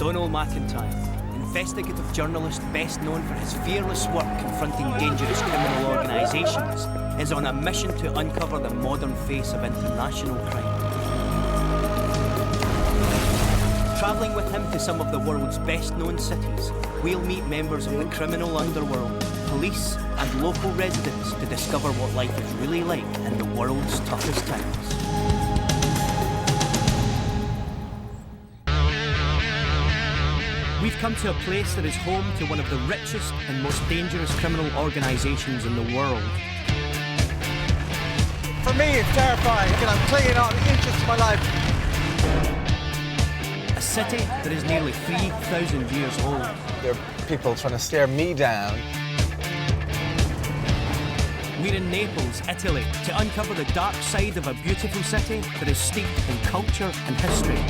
Donald McIntyre, investigative journalist best known for his fearless work confronting dangerous criminal organisations, is on a mission to uncover the modern face of international crime. Travelling with him to some of the world's best-known cities, we'll meet members of the criminal underworld, police and local residents to discover what life is really like in the world's toughest times. We've come to a place that is home to one of the richest and most dangerous criminal organisations in the world. For me, it's terrifying, and I'm clinging on inches to my life. A city that is nearly 3,000 years old. There are people trying to stare me down. We're in Naples, Italy, to uncover the dark side of a beautiful city that is steeped in culture and history.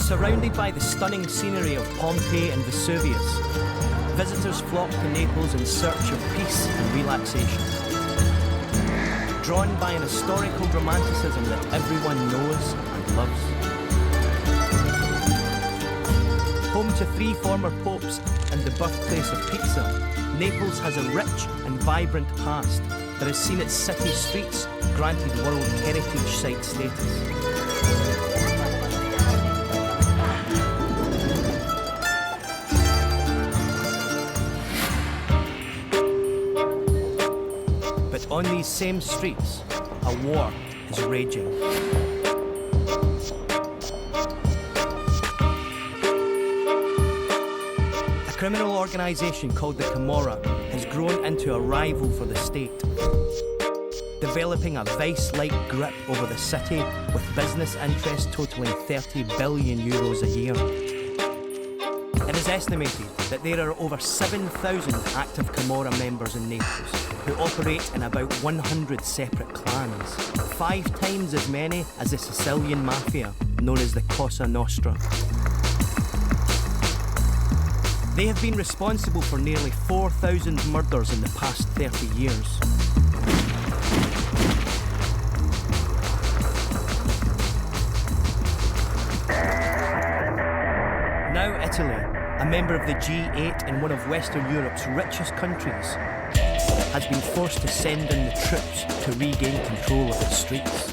Surrounded by the stunning scenery of Pompeii and Vesuvius, visitors flock to Naples in search of peace and relaxation. Drawn by an historical romanticism that everyone knows and loves. Home to 3 former popes and the birthplace of pizza, Naples has a rich and vibrant past that has seen its city streets granted World Heritage Site status. On these same streets, a war is raging. A criminal organisation called the Camorra has grown into a rival for the state, developing a vice-like grip over the city with business interests totalling €30 billion a year. It is estimated that there are over 7,000 active Camorra members in Naples, who operate in about 100 separate clans, 5 times as many as the Sicilian Mafia, known as the Cosa Nostra. They have been responsible for nearly 4,000 murders in the past 30 years. Now Italy, a member of the G8 and one of Western Europe's richest countries, has been forced to send in the troops to regain control of its streets.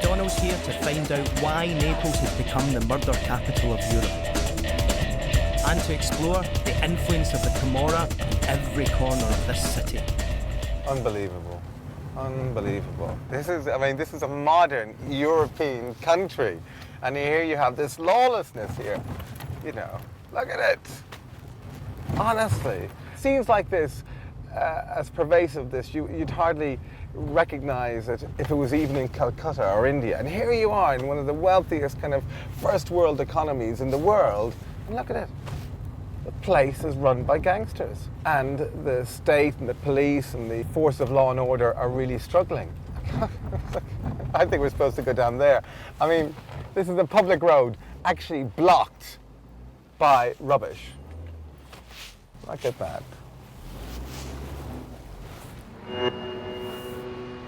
Donald's here to find out why Naples has become the murder capital of Europe, and to explore the influence of the Camorra in every corner of this city. Unbelievable. Unbelievable. This is a modern European country. And here you have this lawlessness here. You know, look at it. Honestly, scenes like this, as pervasive this, you'd hardly recognize it if it was even in Calcutta or India. And here you are in one of the wealthiest kind of first world economies in the world. And look at it. The place is run by gangsters. And the state and the police and the force of law and order are really struggling. I think we're supposed to go down there. I mean, this is a public road actually blocked by rubbish. Look at that.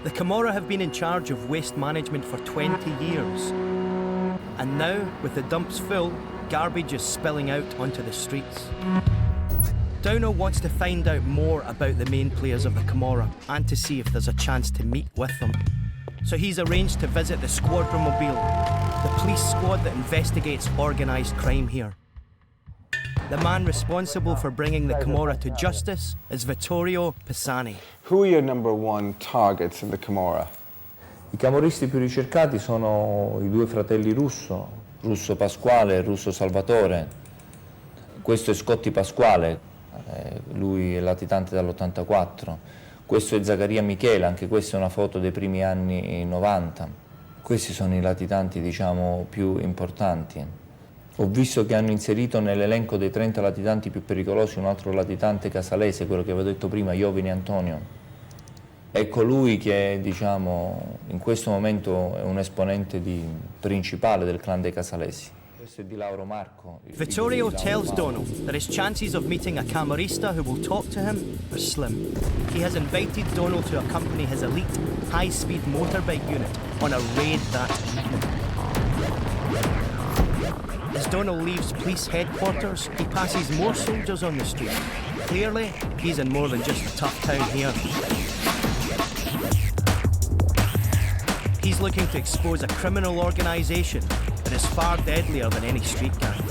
The Camorra have been in charge of waste management for 20 years. And now, with the dumps full, garbage is spilling out onto the streets. Downall wants to find out more about the main players of the Camorra and to see if there's a chance to meet with them. So he's arranged to visit the Squadra Mobile, the police squad that investigates organised crime here. The man responsible for bringing the Camorra to justice is Vittorio Pisani. Who are your number 1 targets in the Camorra? I camorristi più ricercati sono i 2 fratelli Russo Pasquale e Russo Salvatore. Questo è Scotti Pasquale, lui è latitante dall'84. Questo è Zaccaria Michele, anche questa è una foto dei primi anni 90. Questi sono i latitanti, diciamo, più importanti. Ho visto che hanno inserito nell'elenco dei 30 latitanti più pericolosi un altro latitante casalese, quello che avevo detto prima, Iovine Antonio. È colui che, diciamo, in questo momento è un esponente principale del clan dei casalesi. Questo è di Lauro Marco. Vittorio tells Donald that his chances of meeting a Camorrista who will talk to him are slim. He has invited Donald to accompany his elite high-speed motorbike unit on a raid that evening. As Donald leaves police headquarters, he passes more soldiers on the street. Clearly, he's in more than just a tough town here. He's looking to expose a criminal organisation that is far deadlier than any street gang.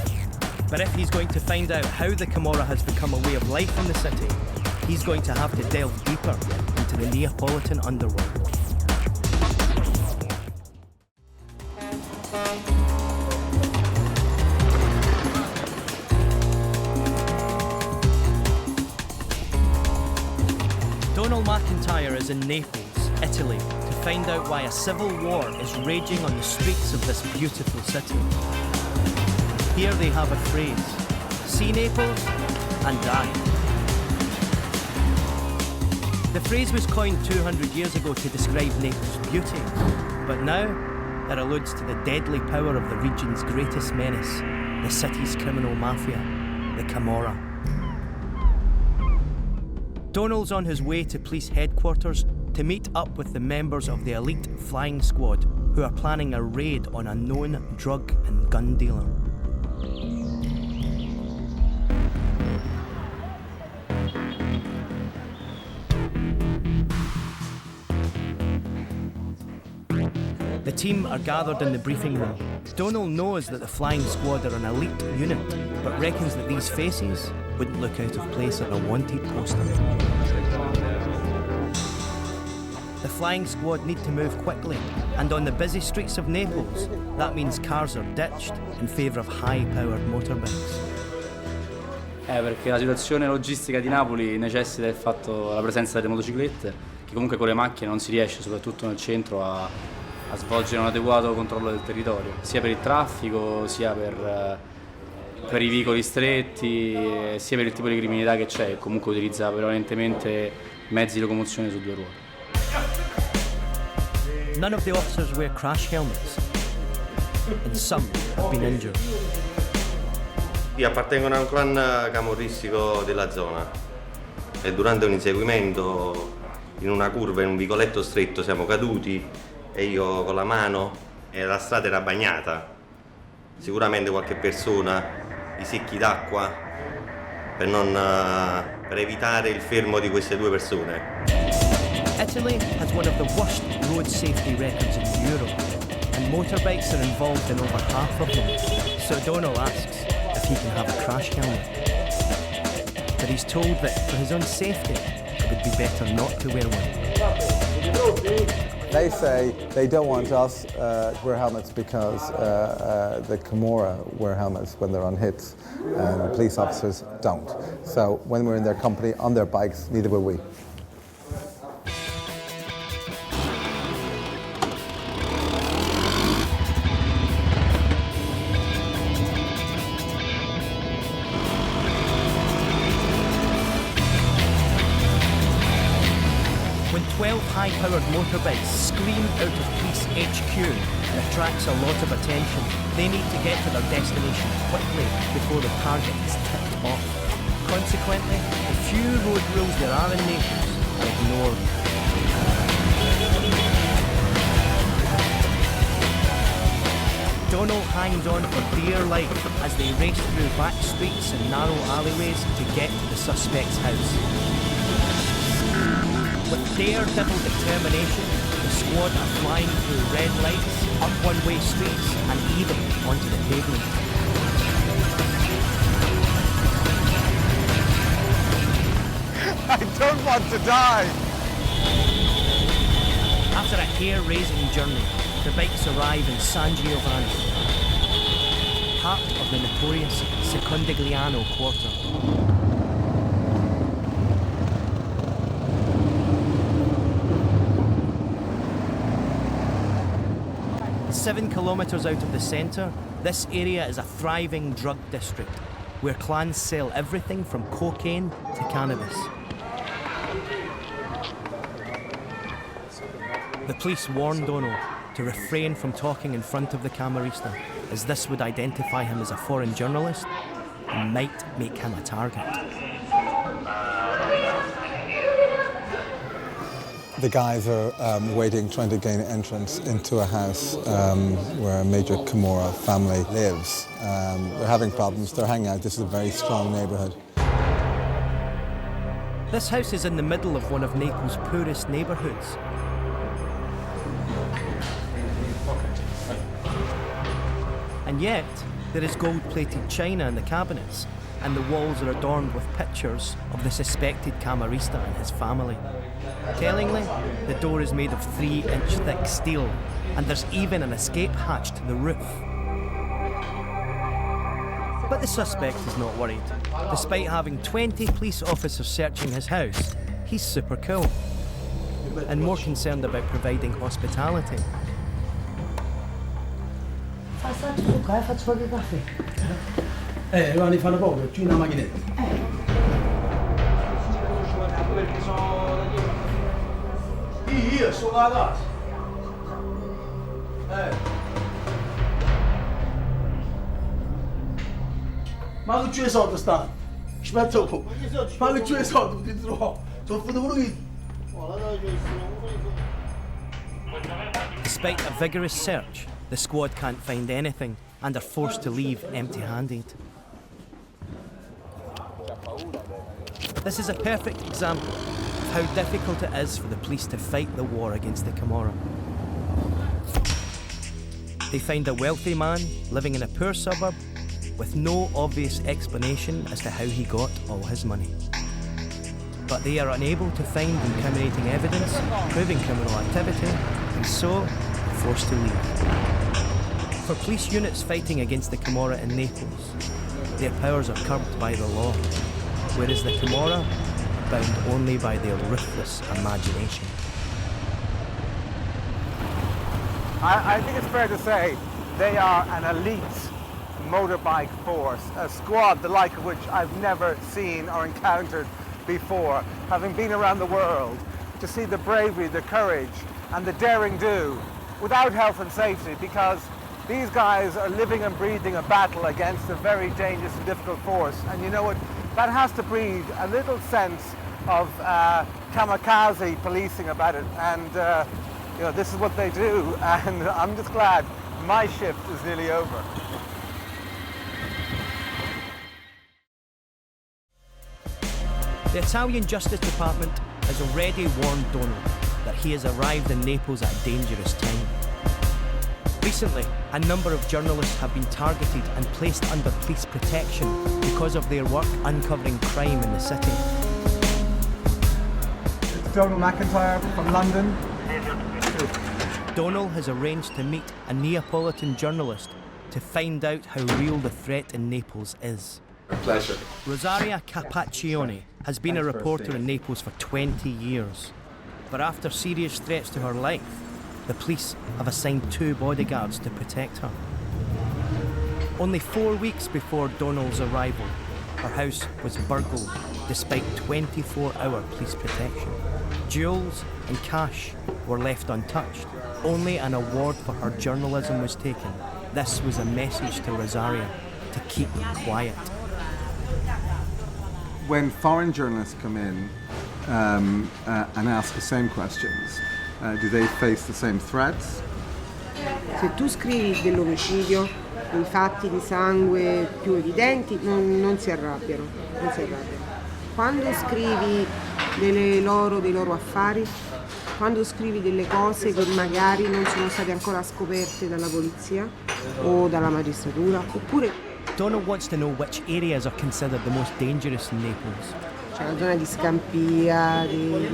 But if he's going to find out how the Camorra has become a way of life in the city, he's going to have to delve deeper into the Neapolitan underworld. Donald McIntyre is in Naples, Italy, to find out why a civil war is raging on the streets of this beautiful city. Here they have a phrase: see Naples and die. The phrase was coined 200 years ago to describe Naples' beauty, but now it alludes to the deadly power of the region's greatest menace, the city's criminal mafia, the Camorra. Donald's on his way to police headquarters to meet up with the members of the elite flying squad who are planning a raid on a known drug and gun dealer. The team are gathered in the briefing room. Donald knows that the flying squad are an elite unit, but reckons that these faces wouldn't look out of place at a wanted poster. The flying squad need to move quickly, and on the busy streets of Naples, that means cars are ditched in favour of high-powered motorbikes. Perché la situazione logistica di Napoli necessita del fatto della presenza delle motociclette, che comunque con le macchine non si riesce, soprattutto nel centro, a svolgere un adeguato controllo del territorio, sia per il traffico, sia per i veicoli stretti, sia per il tipo di criminalità che c'è, che comunque utilizza prevalentemente mezzi di locomozione su due ruote. None of the officers wear crash helmets, and some have been injured. Appartengono a un clan camorristico della zona e durante un inseguimento in una curva in un vicoletto stretto siamo caduti e io con la mano e la strada era bagnata. Sicuramente qualche persona, i secchi d'acqua per evitare il fermo di queste due persone. Italy has one of the worst road safety records in Europe, and motorbikes are involved in over half of them. So Donald asks if he can have a crash helmet. But he's told that for his own safety, it would be better not to wear one. They say they don't want us to wear helmets because the Camorra wear helmets when they're on hits, and the police officers don't. So when we're in their company on their bikes, neither will we. When 12 high-powered motorbikes scream out of police HQ, it attracts a lot of attention. They need to get to their destination quickly before the target is tipped off. Consequently, the few road rules there are in Naples are ignored. Donald hangs on for dear life as they race through back streets and narrow alleyways to get to the suspect's house. With daredevil determination, the squad are flying through red lights, up one-way streets, and even onto the pavement. I don't want to die! After a hair-raising journey, the bikes arrive in San Giovanni, part of the notorious Secondigliano quarter. 7 kilometres out of the centre, this area is a thriving drug district where clans sell everything from cocaine to cannabis. The police warned Donald to refrain from talking in front of the Camorrista, as this would identify him as a foreign journalist and might make him a target. The guys are waiting, trying to gain entrance into a house where a major Camorra family lives. They're having problems, they're hanging out. This is a very strong neighbourhood. This house is in the middle of one of Naples' poorest neighbourhoods. And yet, there is gold-plated china in the cabinets, and the walls are adorned with pictures of the suspected Camorrista and his family. Tellingly, the door is made of 3-inch thick steel, and there's even an escape hatch to the roof. But the suspect is not worried. Despite having 20 police officers searching his house, he's super cool, and more concerned about providing hospitality. Faccio qualche caffè. Ma ne fanno poco, giù una macchinetta. Io sono a casa. Ma che c'è soldi stanno? Aspetta un po'. Ma che c'è soldi ti trovo? Sono fatto pure io. Despite a vigorous search, the squad can't find anything and are forced to leave empty-handed. This is a perfect example of how difficult it is for the police to fight the war against the Camorra. They find a wealthy man living in a poor suburb with no obvious explanation as to how he got all his money. But they are unable to find incriminating evidence proving criminal activity, and so are forced to leave. For police units fighting against the Camorra in Naples, their powers are curbed by the law, whereas the Camorra are bound only by their ruthless imagination. I think it's fair to say they are an elite motorbike force, a squad the like of which I've never seen or encountered before, having been around the world, to see the bravery, the courage and the daring do without health and safety, because these guys are living and breathing a battle against a very dangerous and difficult force. And you know what? That has to breed a little sense of kamikaze policing about it. And you know, this is what they do. And I'm just glad my shift is nearly over. The Italian Justice Department has already warned Donald that he has arrived in Naples at a dangerous time. Recently, a number of journalists have been targeted and placed under police protection because of their work uncovering crime in the city. It's Donald McIntyre from London. Donald has arranged to meet a Neapolitan journalist to find out how real the threat in Naples is. A pleasure. Rosaria Capaccioni has been a reporter in Naples for 20 years. But after serious threats to her life, the police have assigned 2 bodyguards to protect her. Only 4 weeks before Donald's arrival, her house was burgled despite 24-hour police protection. Jewels and cash were left untouched. Only an award for her journalism was taken. This was a message to Rosaria to keep quiet. When foreign journalists come in and ask the same questions, do they face the same threats? Se tu scrivi dell'omicidio, dei fatti di sangue più evidenti, non si arrabbiano, non si arrabbiano. Quando scrivi dei loro affari, quando scrivi delle cose che magari non sono state ancora scoperte dalla polizia o dalla magistratura, oppure... Donald wants to know which areas are considered the most dangerous in Naples. C'è la zona di Scampia, di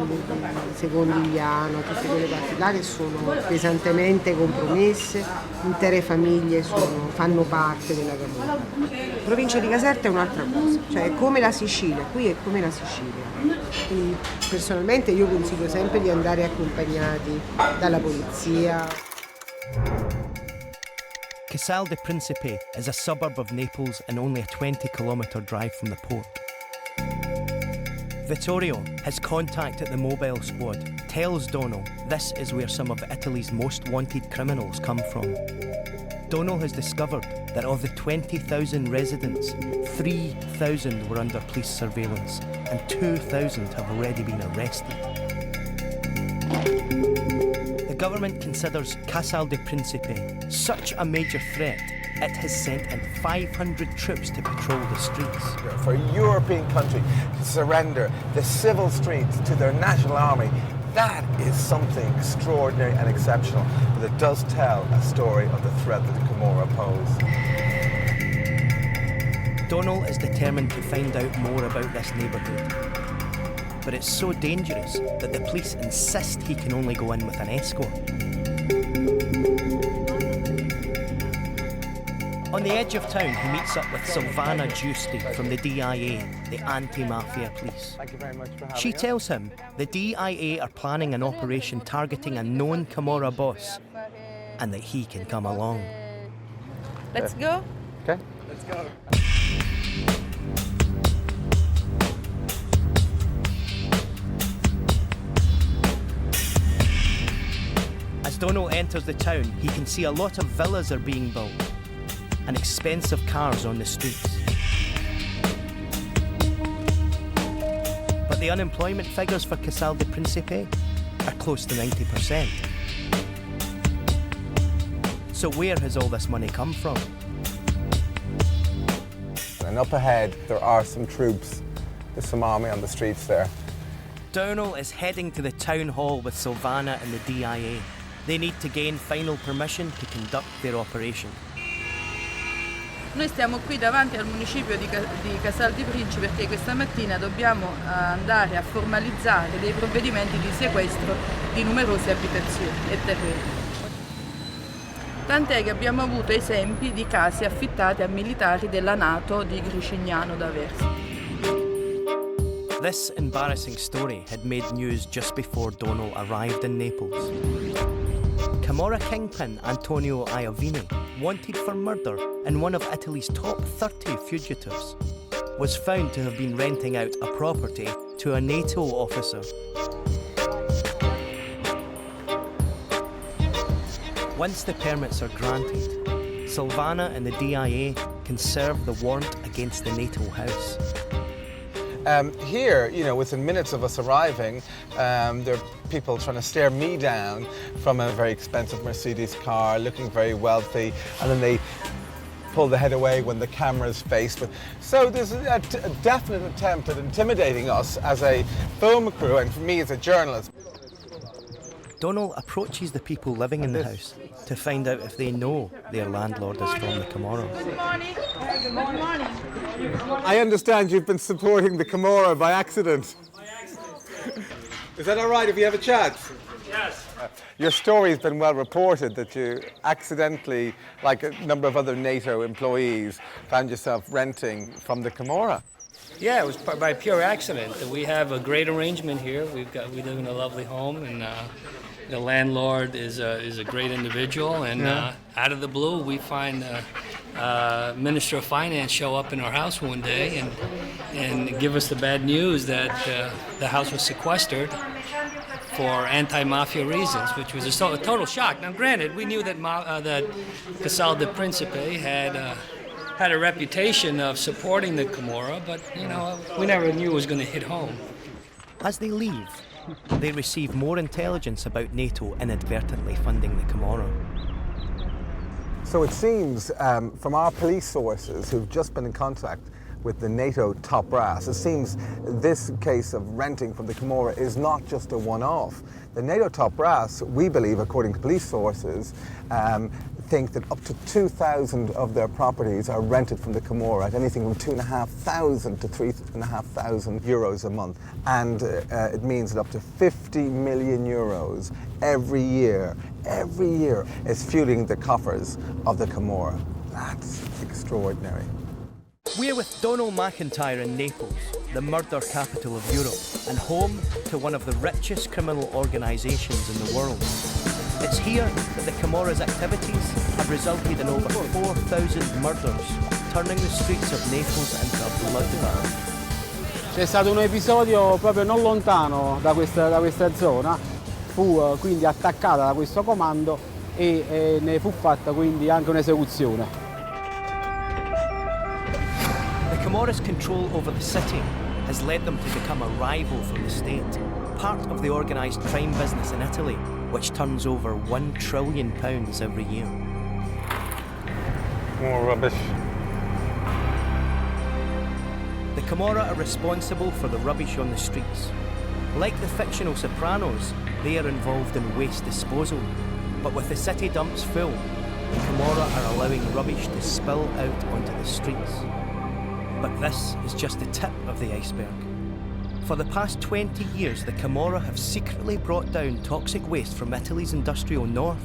Secondigliano, tutte quelle parti là che sono pesantemente compromesse, intere famiglie fanno parte della Camorra. La provincia di Caserta è un'altra cosa, cioè è come la Sicilia, qui è come la Sicilia. Quindi personalmente io consiglio sempre di andare accompagnati dalla polizia. Casal di Principe is a suburb of Naples and only a 20-kilometre drive from the port. Vittorio, his contact at the mobile squad, tells Donald this is where some of Italy's most wanted criminals come from. Donald has discovered that of the 20,000 residents, 3,000 were under police surveillance and 2,000 have already been arrested. The government considers Casal di Principe such a major threat, it has sent in 500 troops to patrol the streets. For a European country to surrender the civil streets to their national army, that is something extraordinary and exceptional, but it does tell a story of the threat that the Camorra pose. Donald is determined to find out more about this neighbourhood. But it's so dangerous that the police insist he can only go in with an escort. On the edge of town, he meets up with Silvana Giusti from the DIA, the anti-mafia police. Thank you very much for having She us. tells him the DIA are planning an operation targeting a known Camorra boss and that he can come along. Let's go. Okay, let's go. As Donald enters the town, he can see a lot of villas are being built and expensive cars on the streets. But the unemployment figures for Casal di Principe are close to 90%. So where has all this money come from? And up ahead, there are some troops. There's some army on the streets there. Donald is heading to the town hall with Silvana and the DIA. They need to gain final permission to conduct their operation. Noi stiamo qui davanti al municipio di Casal di Principe perché questa mattina dobbiamo andare a formalizzare dei provvedimenti di sequestro di numerose abitazioni e terreni. Tant'è che abbiamo avuto esempi di case affittate a militari della NATO di Gricignano d'Aversa. This embarrassing story had made news just before Donald arrived in Naples. Camorra kingpin Antonio Iovine, wanted for murder and one of Italy's top 30 fugitives, was found to have been renting out a property to a NATO officer. Once the permits are granted, Silvana and the DIA can serve the warrant against the NATO house. Here, you know, within minutes of us arriving, there are people trying to stare me down from a very expensive Mercedes car, looking very wealthy, and then they pull the head away when the camera is faced with. So there's a definite attempt at intimidating us as a film crew and for me as a journalist. Donald approaches the people living in the house to find out if they know their landlord is from the Camorra. Good morning. Good morning. I understand you've been supporting the Camorra by accident. Is that all right if you have a chat? Yes. Your story's been well reported that you accidentally, like a number of other NATO employees, found yourself renting from the Camorra. Yeah, it was by pure accident. We have a great arrangement here. We live in a lovely home, and the landlord is a great individual. And out of the blue, we find Minister of Finance show up in our house one day and give us the bad news that the house was sequestered for anti-mafia reasons, which was a total shock. Now, granted, we knew that that Casal di Principe had a reputation of supporting the Camorra, but you know, we never knew it was going to hit home. As they leave, they receive more intelligence about NATO inadvertently funding the Camorra. So it seems from our police sources who've just been in contact with the NATO top brass, it seems this case of renting from the Camorra is not just a one-off. The NATO top brass, we believe, according to police sources, think that up to 2,000 of their properties are rented from the Camorra at anything from 2,500 to 3,500 euros a month. And it means that up to 50 million euros every year is fueling the coffers of the Camorra. That's extraordinary. We're with Donald McIntyre in Naples, the murder capital of Europe, and home to one of the richest criminal organisations in the world. It's here that the Camorra's activities have resulted in over 4,000 murders, turning the streets of Naples into a bloodbath. C'è stato un episodio proprio non lontano da questa zona, fu quindi attaccata da questo comando e ne fu fatta quindi anche un'esecuzione. The Camorra's control over the city has led them to become a rival for the state, part of the organised crime business in Italy, which turns over £1 trillion every year. More rubbish. The Camorra are responsible for the rubbish on the streets. Like the fictional Sopranos, they are involved in waste disposal. But with the city dumps full, the Camorra are allowing rubbish to spill out onto the streets. But this is just the tip of the iceberg. For the past 20 years, the Camorra have secretly brought down toxic waste from Italy's industrial north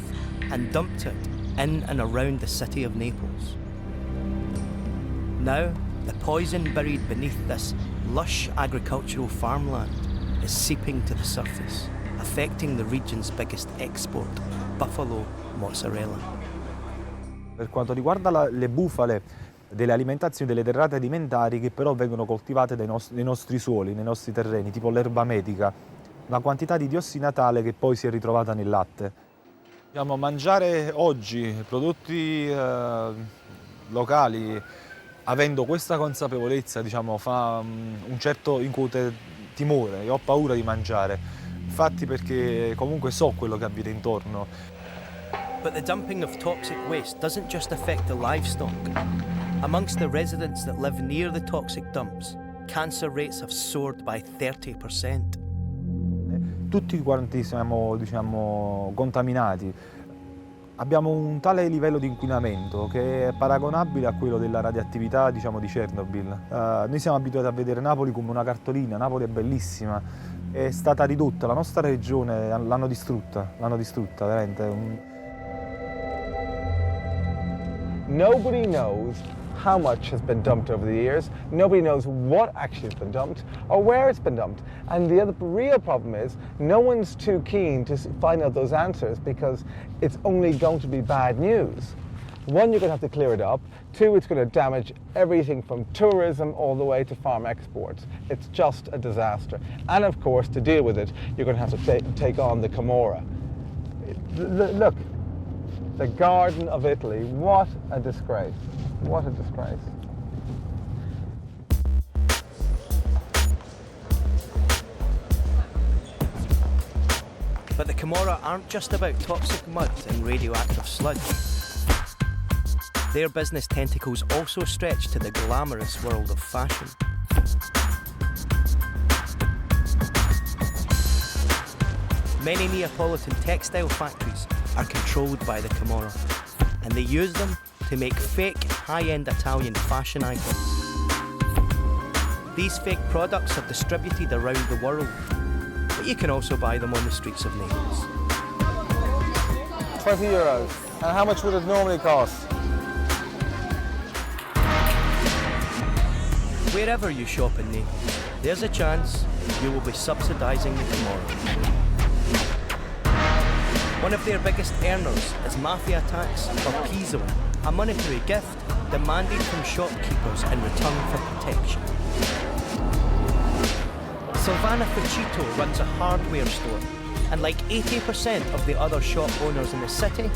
and dumped it in and around the city of Naples. Now, the poison buried beneath this lush agricultural farmland is seeping to the surface, affecting the region's biggest export, buffalo mozzarella. Per quanto riguarda le bufale, delle alimentazioni, delle derrate alimentari che però vengono coltivate nei nostri suoli, nei nostri terreni, tipo l'erba medica, una quantità di diossina tale che poi si è ritrovata nel latte. Diciamo, mangiare oggi prodotti locali, avendo questa consapevolezza, diciamo, fa un certo incute timore, io ho paura di mangiare, infatti perché comunque so quello che avviene intorno. But the dumping of toxic waste doesn't just affect the livestock. Amongst the residents that live near the toxic dumps, cancer rates have soared by 30%. Tutti quanti siamo, diciamo, contaminati. Abbiamo un tale livello di inquinamento che è paragonabile a quello della radioattività, diciamo, di Chernobyl. Noi siamo abituati a vedere Napoli come una cartolina, Napoli è bellissima, è stata ridotta, la nostra regione l'hanno distrutta veramente. Nobody knows how much has been dumped over the years. Nobody knows what actually has been dumped or where it's been dumped. And the other real problem is no one's too keen to find out those answers because it's only going to be bad news. One, you're going to have to clear it up. Two, it's going to damage everything from tourism all the way to farm exports. It's just a disaster. And of course, to deal with it, you're going to have to take on the Camorra. Look, the Garden of Italy, what a disgrace. What a disgrace. But the Camorra aren't just about toxic mud and radioactive sludge. Their business tentacles also stretch to the glamorous world of fashion. Many Neapolitan textile factories are controlled by the Camorra, and they use them to make fake high-end Italian fashion items. These fake products are distributed around the world, but you can also buy them on the streets of Naples. €20. And how much would it normally cost? Wherever you shop in Naples, there's a chance you will be subsidising the Camorra. One of their biggest earners is Mafia tax, or piso, a monetary gift demanded from shopkeepers in return for protection. Silvana Fucito runs a hardware store, and like 80% of the other shop owners in the city,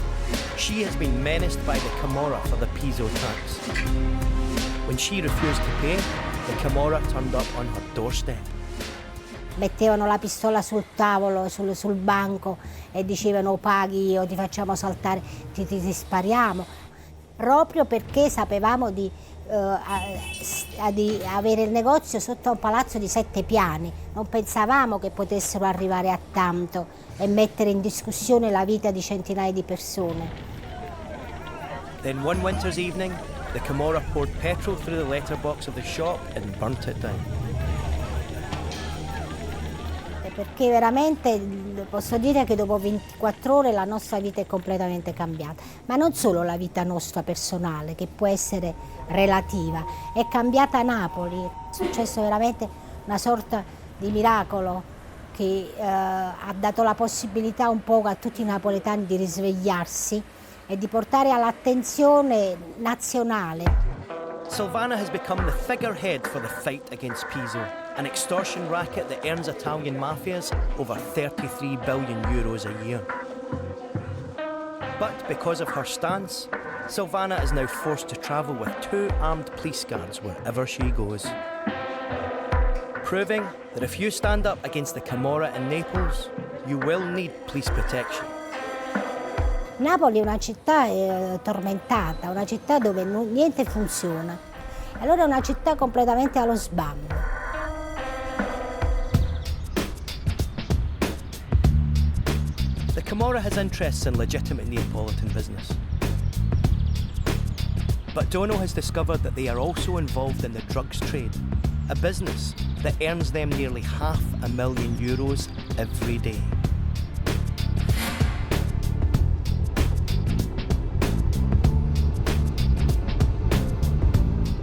she has been menaced by the Camorra for the piso tax. When she refused to pay, the Camorra turned up on her doorstep. Mettevano la pistola sul tavolo, sul banco e dicevano paghi o ti facciamo saltare, ti spariamo, proprio perché sapevamo di avere il negozio sotto un palazzo di 7 piani. Non pensavamo che potessero arrivare a tanto e mettere in discussione la vita di centinaia di persone. Then one winter's evening, the Camorra poured petrol through the letterbox of the shop and burnt it down. Perché veramente posso dire che dopo 24 ore la nostra vita è completamente cambiata, ma non solo la vita nostra personale, che può essere relativa, è cambiata Napoli, è successo veramente una sorta di miracolo che ha dato la possibilità un po' a tutti i napoletani di risvegliarsi e di portare all'attenzione nazionale. Silvana has become the figurehead for the fight against Piso, an extortion racket that earns Italian mafias over 33 billion euros a year. But because of her stance, Silvana is now forced to travel with 2 armed police guards wherever she goes. Proving that if you stand up against the Camorra in Naples, you will need police protection. Napoli è una città tormentata, una città dove niente funziona. Allora è una città completamente allo sbando. The Camorra has interests in legitimate Neapolitan business. But Dono has discovered that they are also involved in the drugs trade, a business that earns them nearly €500,000 every day.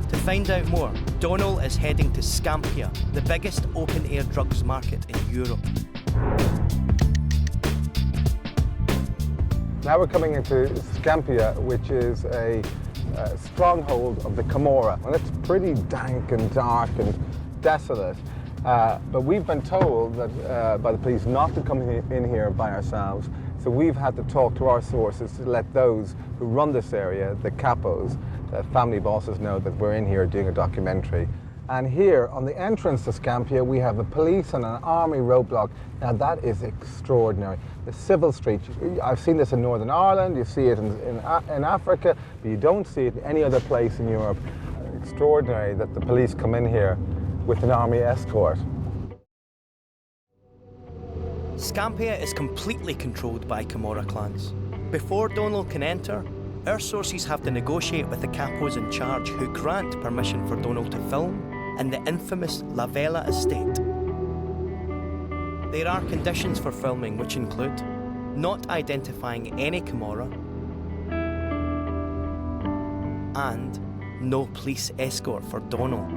To find out more, Donald is heading to Scampia, the biggest open-air drugs market in Europe. Now we're coming into Scampia, which is a stronghold of the Camorra. Well, it's pretty dank and dark and desolate, but we've been told that by the police not to come in here by ourselves, so we've had to talk to our sources to let those who run this area, the capos, the family bosses, know that we're in here doing a documentary. And here on the entrance to Scampia we have a police and an army roadblock. Now that is extraordinary. The civil street, I've seen this in Northern Ireland, you see it in Africa, but you don't see it in any other place in Europe. Extraordinary that the police come in here with an army escort. Scampia is completely controlled by Camorra clans. Before Donald can enter, our sources have to negotiate with the capos in charge who grant permission for Donald to film in the infamous La Vela estate. There are conditions for filming which include not identifying any Camorra and no police escort for Donald.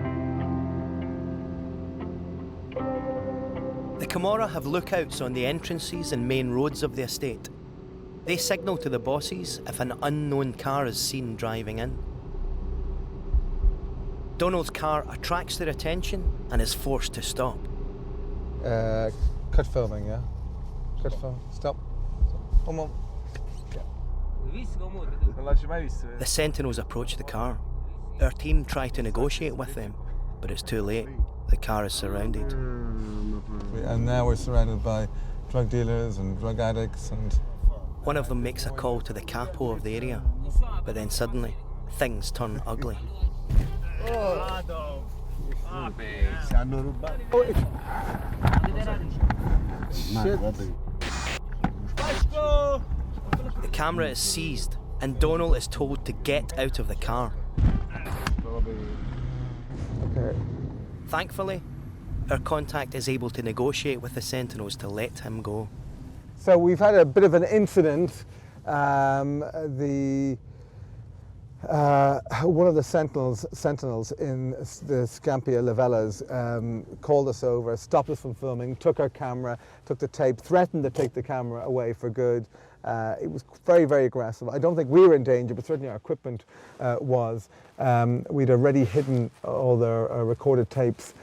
The Camorra have lookouts on the entrances and main roads of the estate. They signal to the bosses if an unknown car is seen driving in. Donald's car attracts their attention and is forced to stop. Cut filming, yeah? Cut film. Stop. Come on. The Sentinels approach the car. Our team try to negotiate with them, but it's too late. The car is surrounded. And now we're surrounded by drug dealers and drug addicts and... One of them makes a call to the capo of the area, but then suddenly, things turn ugly. The camera is seized and Donald is told to get out of the car. Okay. Thankfully, our contact is able to negotiate with the Sentinels to let him go. So we've had a bit of an incident. One of the sentinels in the Scampia Lavellas called us over, stopped us from filming, took our camera, took the tape, threatened to take the camera away for good. It was very, very aggressive. I don't think we were in danger, but certainly our equipment was. We'd already hidden all the recorded tapes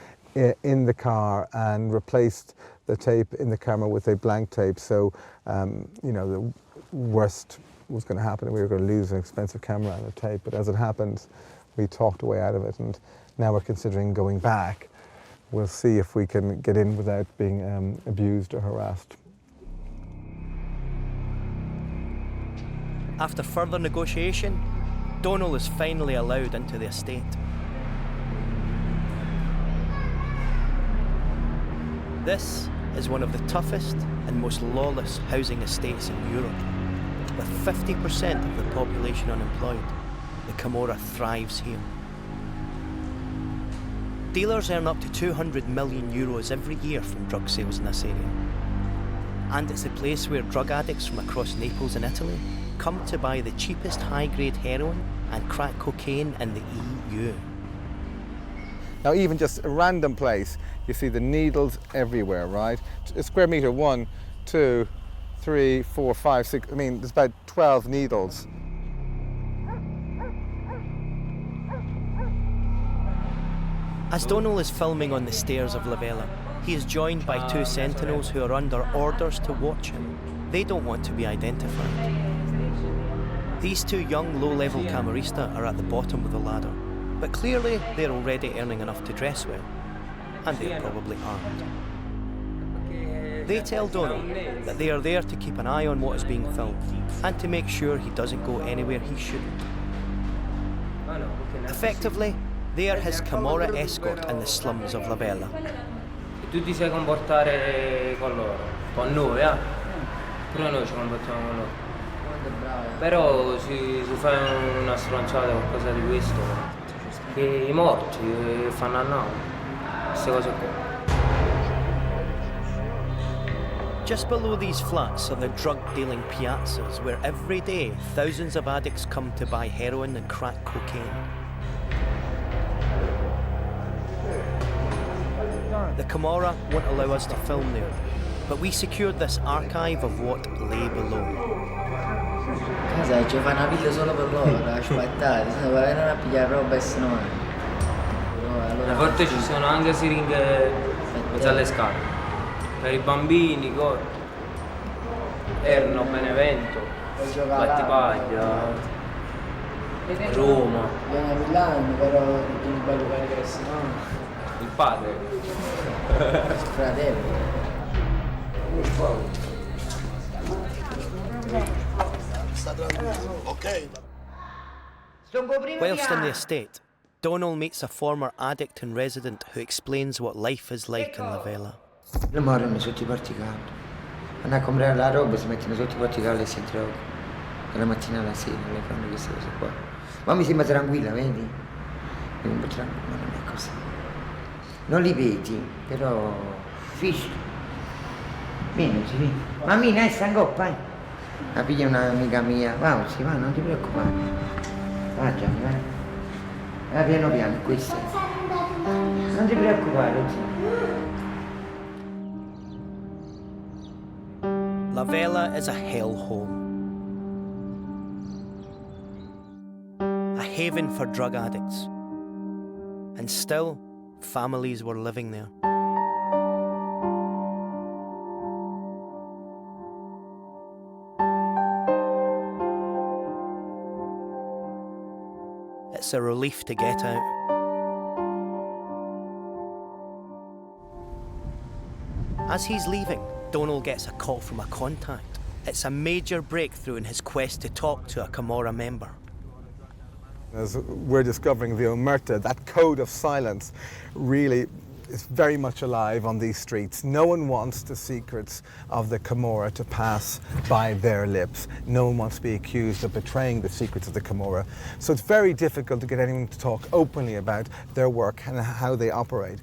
in the car and replaced the tape in the camera with a blank tape. So, you know, the worst was going to happen. We were going to lose an expensive camera and a tape, but as it happened, we talked a way out of it, and now we're considering going back. We'll see if we can get in without being abused or harassed. After further negotiation, Donald is finally allowed into the estate. This is one of the toughest and most lawless housing estates in Europe. With 50% of the population unemployed, the Camorra thrives here. Dealers earn up to €200 million every year from drug sales in this area. And it's a place where drug addicts from across Naples and Italy come to buy the cheapest high-grade heroin and crack cocaine in the EU. Now, even just a random place, you see the needles everywhere, right? A square metre, 1, 2, 3, 4, 5, 6, I mean, there's about 12 needles. As Donald is filming on the stairs of La Vela, he is joined by 2 sentinels who are under orders to watch him. They don't want to be identified. These 2 young, low-level Camorrista are at the bottom of the ladder, but clearly they're already earning enough to dress well, and they're probably armed. They tell Donald that they are there to keep an eye on what is being filmed, and to make sure he doesn't go anywhere he shouldn't. Effectively, they are his Camorra escort in the slums of La Vela. Tu ti sai comportare con loro, con noi, pure noi ci comportiamo con loro. Però se fai una stronzata o qualcosa di questo, che i morti fanno a noi, queste cose qua. Just below these flats are the drug-dealing piazzas where every day thousands of addicts come to buy heroin and crack cocaine. The Camorra won't allow us to film there, but we secured this archive of what lay below. Casa ci fa una vita solo per loro, aspettate, se non a pigliare roba e se no. A volte ci sono anche siringhe mezzo alle scale. Per i bambini, erano Benevento, Battipaglia, Roma. Viene a Milano, però il bello che se no. Il padre. Il fratello. Whilst in the estate, Donald meets a former addict and resident who explains what life is like in La Vela. Le morrono sotto i porticali. Vanno a comprare la roba, si mettono sotto i porticali e si drogano. Dalla mattina alla sera le fanno queste cose qua. Ma mi sembra tranquilla, vedi? È un po' tranquilla, ma non è così. Non li vedi, però fischi. Vieni, vieni. Mammina, sta in coppa, La piglia un'amica mia. Va, si va, non ti preoccupare. Va, Gianni, va. Va piano piano, questo. Non ti preoccupare, zio. La Vela is a hellhole. A haven for drug addicts. And still, families were living there. It's a relief to get out. As he's leaving, Donald gets a call from a contact. It's a major breakthrough in his quest to talk to a Camorra member. As we're discovering the omerta, that code of silence really is very much alive on these streets. No one wants the secrets of the Camorra to pass by their lips. No one wants to be accused of betraying the secrets of the Camorra. So it's very difficult to get anyone to talk openly about their work and how they operate.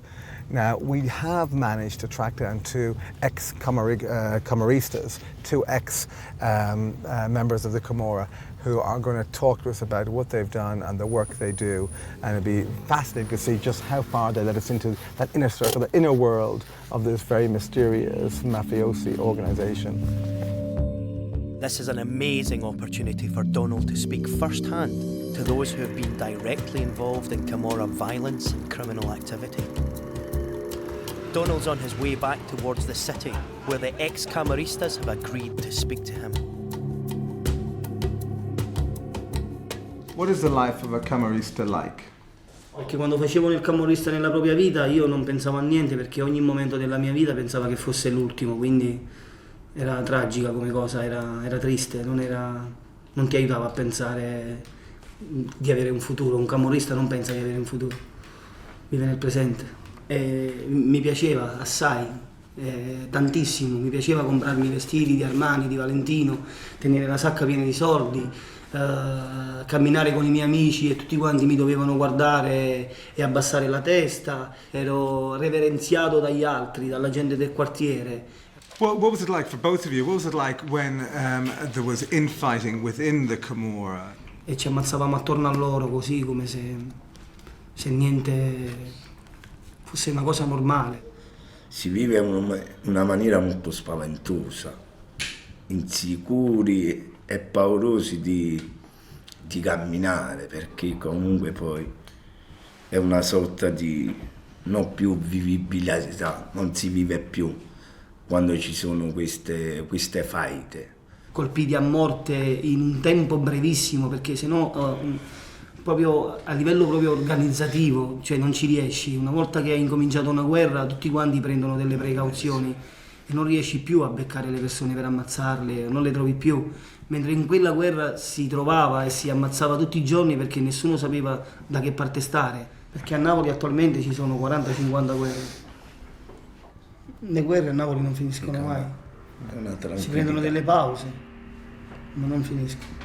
Now, we have managed to track down 2 ex-Camoristas, 2 ex-members of the Camorra, who are going to talk to us about what they've done and the work they do. And it'll be fascinating to see just how far they let us into that inner circle, the inner world of this very mysterious mafiosi organization. This is an amazing opportunity for Donald to speak firsthand to those who have been directly involved in Camorra violence and criminal activity. Donald's on his way back towards the city, where the ex-Camoristas have agreed to speak to him. What is the life of a Camorrista like? Perché quando facevo il camorrista nella propria vita io non pensavo a niente, perché ogni momento della mia vita pensavo che fosse l'ultimo, quindi era tragica come cosa, era triste, non ti aiutava a pensare di avere un futuro. Un camorrista non pensa di avere un futuro, vive nel presente. E mi piaceva assai, tantissimo, mi piaceva comprarmi i vestiti di Armani, di Valentino, tenere la sacca piena di soldi, camminare con i miei amici e tutti quanti mi dovevano guardare e abbassare la testa. Ero reverenziato dagli altri, dalla gente del quartiere. What was it like for both of you? What was it like when there was infighting within the Camorra? E ci ammazzavamo attorno a loro così, come se niente fosse una cosa normale. Si vive in una maniera molto spaventosa. insicuri e paurosi di camminare, perché comunque poi è una sorta di non più vivibilità, non si vive più quando ci sono queste faide. Colpiti a morte in un tempo brevissimo, perché sennò proprio a livello proprio organizzativo, cioè non ci riesci. Una volta che hai incominciato una guerra tutti quanti prendono delle precauzioni e non riesci più a beccare le persone per ammazzarle, non le trovi più, mentre in quella guerra si trovava e si ammazzava tutti i giorni perché nessuno sapeva da che parte stare, perché a Napoli attualmente ci sono 40-50 guerre. Le guerre a Napoli non finiscono mai, si prendono delle pause, ma non finiscono.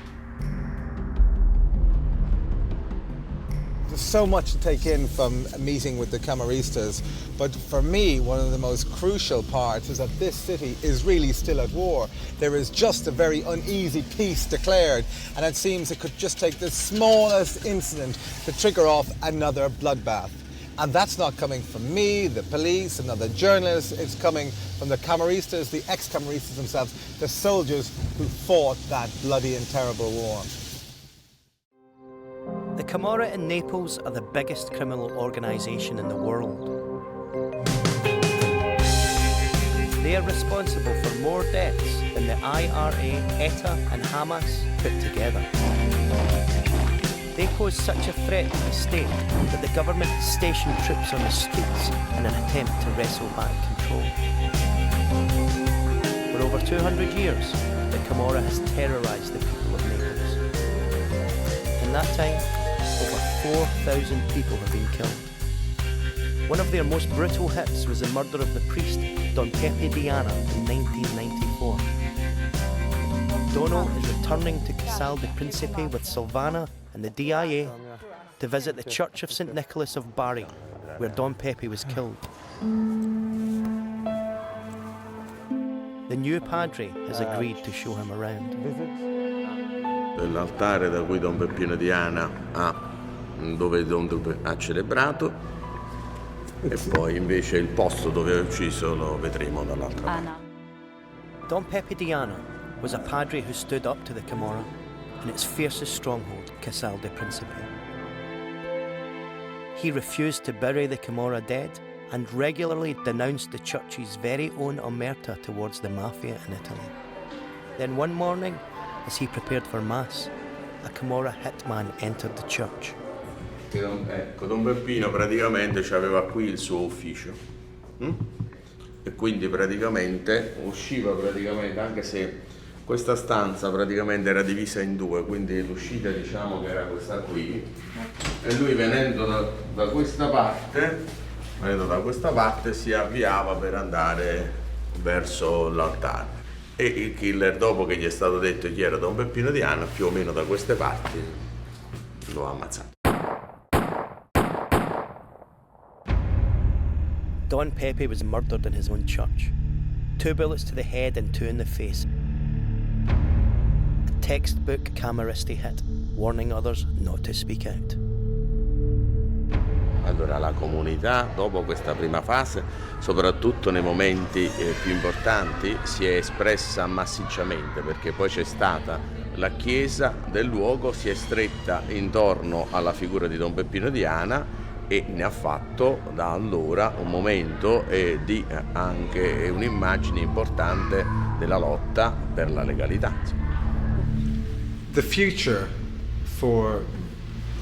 There's so much to take in from a meeting with the Camoristas, but for me, one of the most crucial parts is that this city is really still at war. There is just a very uneasy peace declared, and it seems it could just take the smallest incident to trigger off another bloodbath. And that's not coming from me, the police, another journalist. It's coming from the Camoristas, the ex-Camoristas themselves, the soldiers who fought that bloody and terrible war. The Camorra in Naples are the biggest criminal organisation in the world. They are responsible for more deaths than the IRA, ETA and Hamas put together. They pose such a threat to the state that the government stationed troops on the streets in an attempt to wrestle back control. For over 200 years, the Camorra has terrorised the people of Naples. In that time, over 4,000 people have been killed. One of their most brutal hits was the murder of the priest Don Pepe Diana in 1994. Donald is returning to Casal di Principe with Silvana and the DIA to visit the Church of St. Nicholas of Bari, where Don Pepe was killed. The new padre has agreed to show him around. L'altare da cui Don Peppino Diana dove ha celebrato, e poi invece il posto dove ha ucciso lo vedremo dall'altra parte. Don Pepe Diana was a padre who stood up to the Camorra in its fiercest stronghold, Casal di Principe. He refused to bury the Camorra dead and regularly denounced the church's very own omerta towards the Mafia in Italy. Then one morning, as he prepared for Mass, a Camorra hitman entered the church. Ecco, Don Peppino praticamente aveva qui il suo ufficio e quindi praticamente usciva anche se questa stanza praticamente era divisa in due, quindi l'uscita diciamo che era questa qui, e lui venendo da questa parte si avviava per andare verso l'altare, e il killer, dopo che gli è stato detto chi era Don Peppino Diana, più o meno da queste parti lo ha ammazzato. Don Pepe was murdered in his own church. 2 bullets to the head and 2 in the face. A textbook Camorristi hit, warning others not to speak out. Allora la comunità, dopo questa prima fase, soprattutto nei momenti più importanti, si è espressa massicciamente, perché poi c'è stata la chiesa del luogo, si è stretta intorno alla figura di Don Peppino Diana e ne ha fatto da allora un momento di anche un'immagine importante della lotta per la legalità. The future for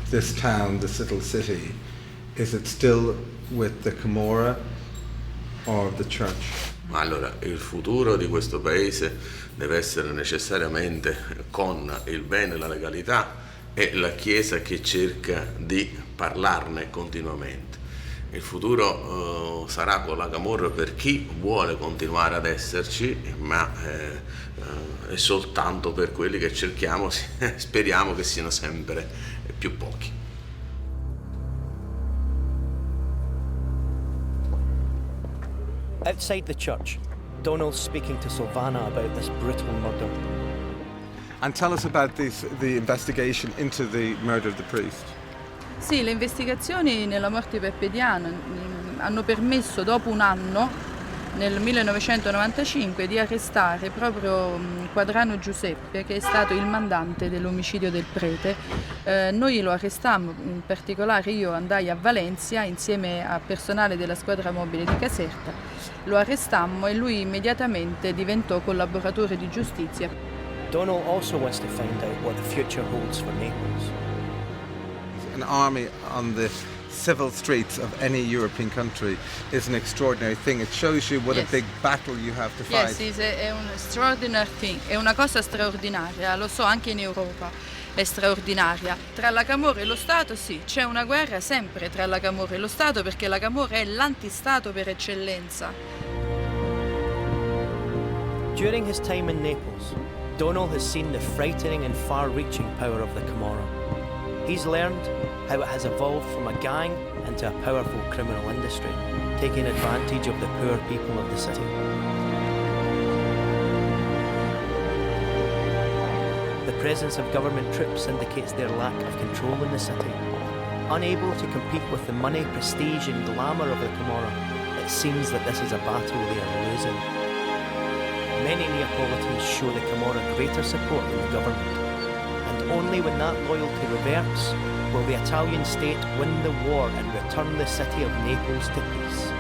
this town, this little city, is it still with the Camorra or the church? Allora, il futuro di questo paese deve essere necessariamente con il bene e la legalità e la Chiesa che cerca di parlarne continuamente. Il futuro sarà con la Camorra per chi vuole continuare ad esserci, ma è soltanto per quelli che cerchiamo, speriamo che siano sempre più pochi. Outside the church, Donald's speaking to Silvana about this brutal murder. And tell us about the investigation into the murder of the priest. Sì, le investigazioni nella morte di Peppe Diana hanno permesso, dopo un anno, nel 1995 di arrestare proprio Quadrano Giuseppe, che è stato il mandante dell'omicidio del prete. Noi lo arrestammo, in particolare io andai a Valencia insieme a personale della squadra mobile di Caserta, lo arrestammo e lui immediatamente diventò collaboratore di giustizia. Donald also wants to find out what the future holds for Naples. An army on the civil streets of any European country is an extraordinary thing. It shows you what a big battle you have to fight. Yes, è un extraordinary thing, è una cosa straordinaria, lo so, anche in Europa è straordinaria. Tra la Camorra e lo Stato sì, c'è una guerra sempre tra la Camorra e lo Stato, perché la Camorra è l'antistato per eccellenza. During his time in Naples, Donald has seen the frightening and far-reaching power of the Camorra. He's learned how it has evolved from a gang into a powerful criminal industry, taking advantage of the poor people of the city. The presence of government troops indicates their lack of control in the city. Unable to compete with the money, prestige and glamour of the Camorra, it seems that this is a battle they are losing. Many Neapolitans show the Camorra greater support than the government, and only when that loyalty reverts will the Italian state win the war and return the city of Naples to peace.